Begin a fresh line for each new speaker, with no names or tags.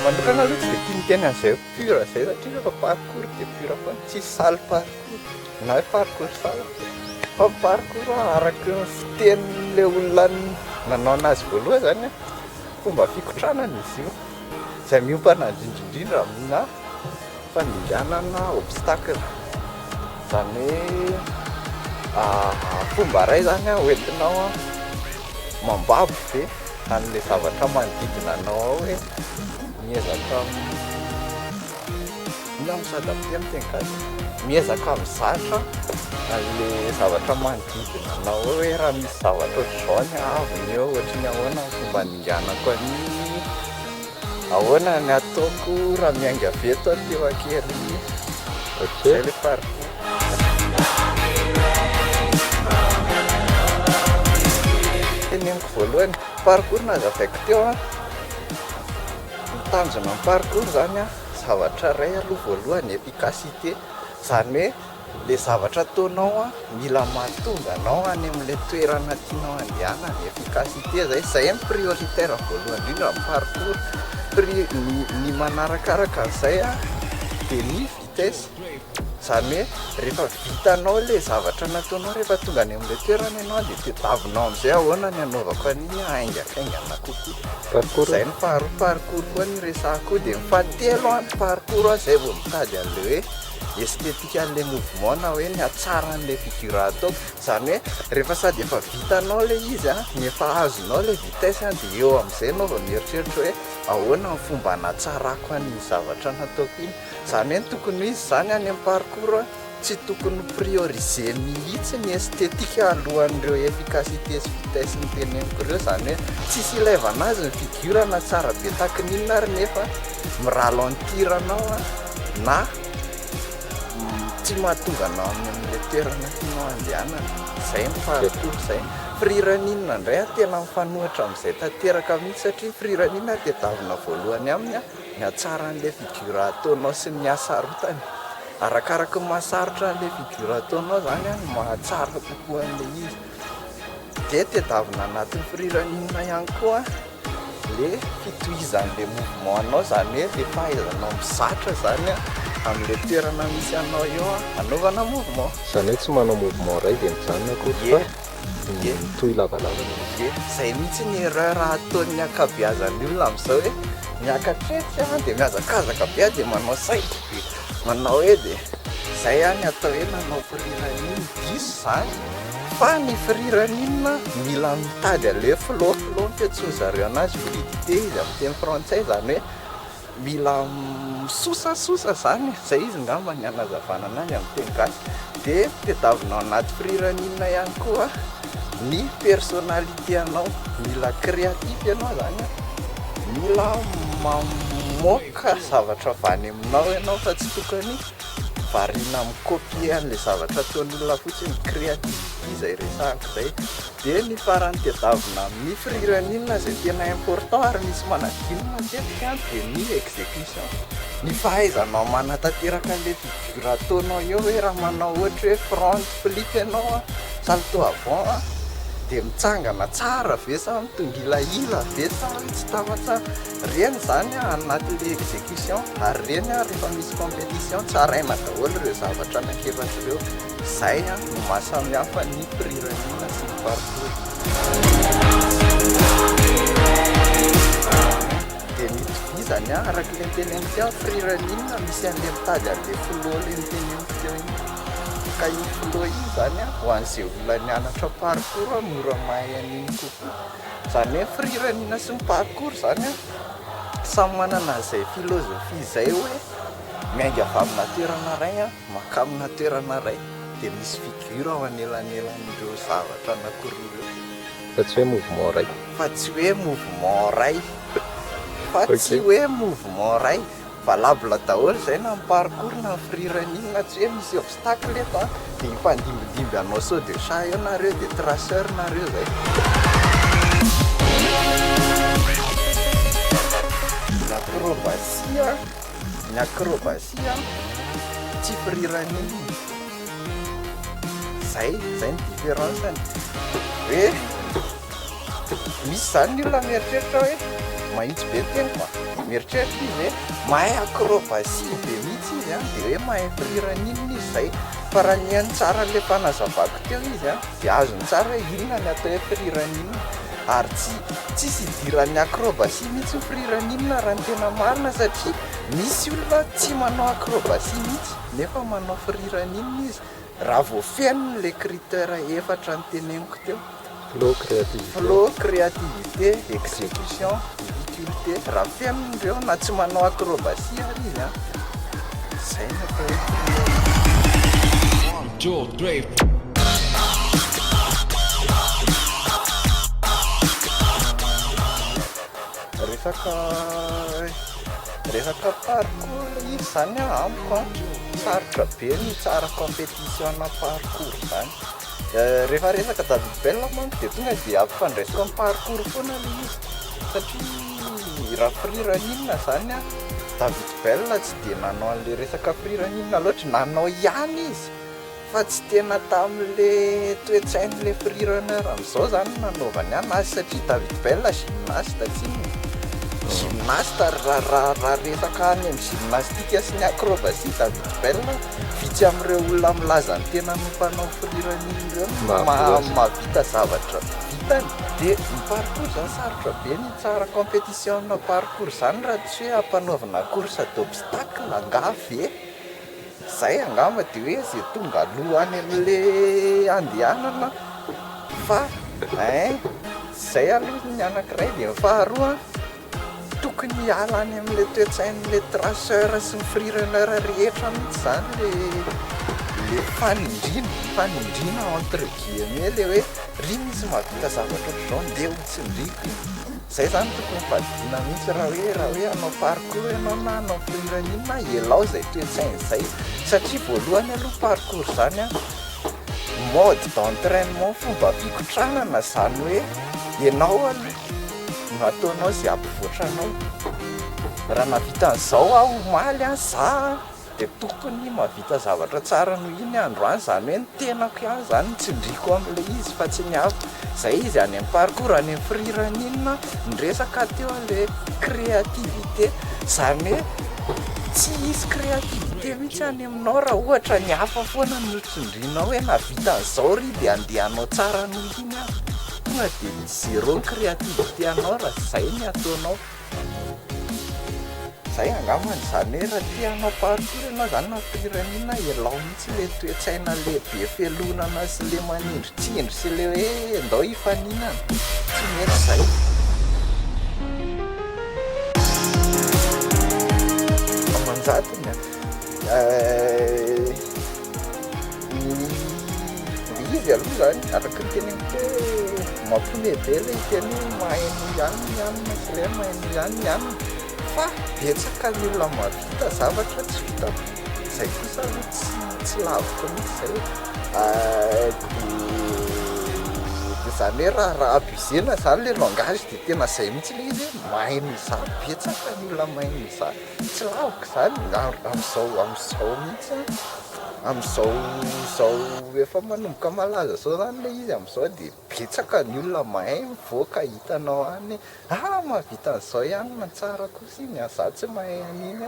manokana aloha tsy dia tiany teny an'izay pura zay satria rehefa parcours dia pura foana tsisy saly parcours na hoe parcours sala fa parcours araka ny fitenin'ilay olona nanao anazy voaloha zany a fomba fikotranana izy io izay miompana indrindrindrindra amina fandehanana obstacle zany hoe fomba ray zany a hoentinao a mambabo be an'ilay zavatra manodidina anao ao hoe miezaka ina misada be amin'ny teny gasy miezaka mizatra an'ilay zavatra manodidina anao hoe raha misy zavatra ohatr'izao ny aviny eo ohatry ny ahoana ny fomba ninganako an'iny ahoana ny ataoko raha miainga veto teo akery zay le parcours teneniko voalohany parcours nazavaiko teo a mitanjona amin'ny parcours zany a zavatra ray aloha voalohany efficacité zany hoe le zavatra ataonao a mila mahatonga anao any amin'ilay toerana tianao andehanana ny efficacité zay ny prioritaire voalohany indrindra amin'ny parcours ny manarakaraka an'izay a dia ny vitesse zany hoe rehefa vitanao le zavatra nataonao rehefa tonga any amin'ilay toerana ianao dia tadavinao amin'izay ahoana ny anaovako an'iny aingakaingana kokoa zay ny faharoa parcours koa ny resahako dia mifahatelo a ny parcours zay vao mitady an'ilay hoe estetika an'ilay mouvement na hoe ny atsara an'ilay figure ataoko zany hoe rehefa sady efa vitanao le izy a ny efa azonao le vitesse a dia eo amin'izay anao vao mieritreritra hoe ahoana ny fomba natsarako an'iny zavatra nataoko iny zany hoe tokony izy zany any amin'ny parcours tsy tokony prioriser mihitsy ny estetika alohan'ireo efficacité sy vitesse ny teneniko ireo zany hoe tsisy ilaivana azy ny figure na tsara be tahaka n'inona ary nefa miralentir-anao a na tsy mahatonga anao amin'ilay toerana tianao andehanana zay ny parcours zay firiran'inona indray a tena mifanohitra amin'izay tanteraka mihitsy satria firiran'inona tedavina voalohany aminy a ny atsara an'ilay figure ataonao sy ny asarotany arakaraka mahasarotra an'ilay figure ataonao zany a ny mahatsara kokoa an'ilay izy dia tedavina anatin'ny firiran'inona ihany koa le fitohizan'ilay mouvement anao zany hoe le fahaizanao mizatra zany a amin'ilay toerana misy anao eo a anaovana mouvement
zany hoe tsy manao mouvement ray dia mijanona akory fa toy lavalavana
e zay mihitsy ny erreur ataon'ny akabeazan'ny olona amin'izao hoe miakatretsy a dia miazakazaka be a dia manao saika manao hoe dia zay any atao hoe nanao firiran'iny diso zany fa ny firiran'inona mila mitady ale flow ny fiantsoa zareo anazy fluidité izy amin'ny teny frantsay zany hoe mila misosasosa zany zay izy ngamba ny anazavana anazy amin'ny teny gasy dia tediavinao anaty firiran'inona ihany koa ny personnalité anao mila créatif ianao zany a mila mamoaka zavatra avany aminao ianao fa tsy tokony variana mikopie an'ilay zavatra ataon'olona fotsiny créativité zay resahako zay dia ny farany tedavina amin'ny firiran'inona zay tena important ary misy manadino matetika dia ny exécution ny fahaizanao manatanteraka an'ilay figure ataonao eo hoe raha manao ohatra hoe front flip ianao a salto avant a dia mitsangana tsara ve sa mitongilahila ve sa tsy tafatsara reny zany a anatin'ilay exécution ary reny a rehefa misy compétition tsaraina daholo ireo zavatra anakefatra ireo zay a no mahasamihafa ny firiran'inona sy ny parcours dia mitovizany a araka le niteneniko teo firiran'inona misy an'ilay mitady an'ilay flow le niteneniko teo iny ka iny flow iny zany a ho an'izay olona nianatra parcours mora mahay an'iny kokoa zany hoe firiran'inona sy ny parcours zany a samy manana an'izay philosophie zay hoe miainga avy amina toerana ray a maka amina toerana ray dia misy figure ao anelanelan'ireo zavatra anakory
fa tsy hoe mouvement ray
fa tsy hoe mouvement ray fa tsy hoe mouvement ray valable daholo zay na miparcours na friran'iny na tsy hoe misy obstacle eto dia hifandimbindimby anao sao de chat eo nareo dia traceur nareo zay ny acrobatie tsy friran'iny zay ny différenceny hoe misy zany ny olona mieritreritra hoe mahitsy be teny fa mieritreritra izy hoe mahay acrobatie be mihitsy izy dia hoe mahay friran'iny izy zay fa raha ny any tsara le fanazavako teo izy dia azony tsara hoe inona ny atao hoe friran'iny ary tsisy idiran'ny acrobatie mihitsy friran'iny raha ny tena marina satria misy olona tsy manao acrobatie mihitsy nefa manao friran'iny izy raha vao feno le critère efatra ny teneniko teo flow créativité exécution difficulté raha fenon'ireo na tsy manao acrobatie ary izy zay ny atao resaka parcours izy zany amiko sarotra be ny tsara compétition parcours zany rehefa resaka David Bell manko dia tonga dia ampifandraisiko amin'ny parcours foana le izy satria raha friran'inona zany David Bell tsy dia nanao an'le resaka friran'inona loatra nanao ihany izy fa tsy tena tamin'le toe-tsain'le freerunner amin'izao zany nanaovany anazy satria David Bell gymnaste raha resaka any amin'ny gymnastika sy ny acrobatie David Bell vitsy amin'ireo olona milaza ny tena nompanao freerunning ireo mahavita zavatra vitany dia ny parcours zany sarotra be ny tsara compétition parcours zany raha tsy hoe ampanaovana course d'obstacle angavy zay angamba dia hoe zay tonga alohany amin'le andehanana fa zay aloha ny anankiray dia faharoa tokony hiala any amin'le toe-tsain'le traceur sy ny freerunner rehetra mihitsy zany le fanindrina entre guillemets le hoe ry misy mahavita zavatra ohatr'izao ndeha ho tsindriko zay zany tokony fadidina mihitsy raha hoe anao parcours ianao na anao freerunning na elao zay toe-tsainy zay satria voalohany aloha parcours zany mode d'entraînement fomba fikotranana zany hoe ianao aloha no ataonao zay ampivoatranao raha navita an'izao aho omaly za dia tokony mahavita zavatra tsara noho iny androany zany hoe ny tenako ihany zany nitsindriko amin'le izy fa tsy ny hafa zay izy any amin'ny parcours any amin'ny freerunning nyresaka teo le créativité zany hoe tsy hisy créativité mihitsy any aminao raha ohatra ny hafa foana no tsindrinao hoe navita an'izao ry dia andehanao tsara noho iny tonga dia zéro créativité anao raha zay ny ataonao zay angambany zany hoe raha tianao parcours ianao zany na freerunning elao mihitsy le toe-tsaina le be felonana sy le manindritsindry sy le hoe ndao hifaninana tsy mety zay amanjatony izy aloha zany araka ny teneniko hoe mampilebe le teny mahaino ihany sy le mahaino ihany fa betsaka ny olona mahavita zavatra tsy vitako zay kosa aloha tsy laviko mihitsy zay dia zany hoe raha abusena zany le langage dia tena zay mihitsy le izy hoe mahaino iza betsaka ny olona mahaino iza tsy laviko zany amin'izao mihitsy amin'izao efa manomboka malaza zao zany le izy amin'izao dia betsaka ny olona mahay mivoaka hitanao any mahavita an'izao ihany na tsara kosa iny za tsy mahay an'iny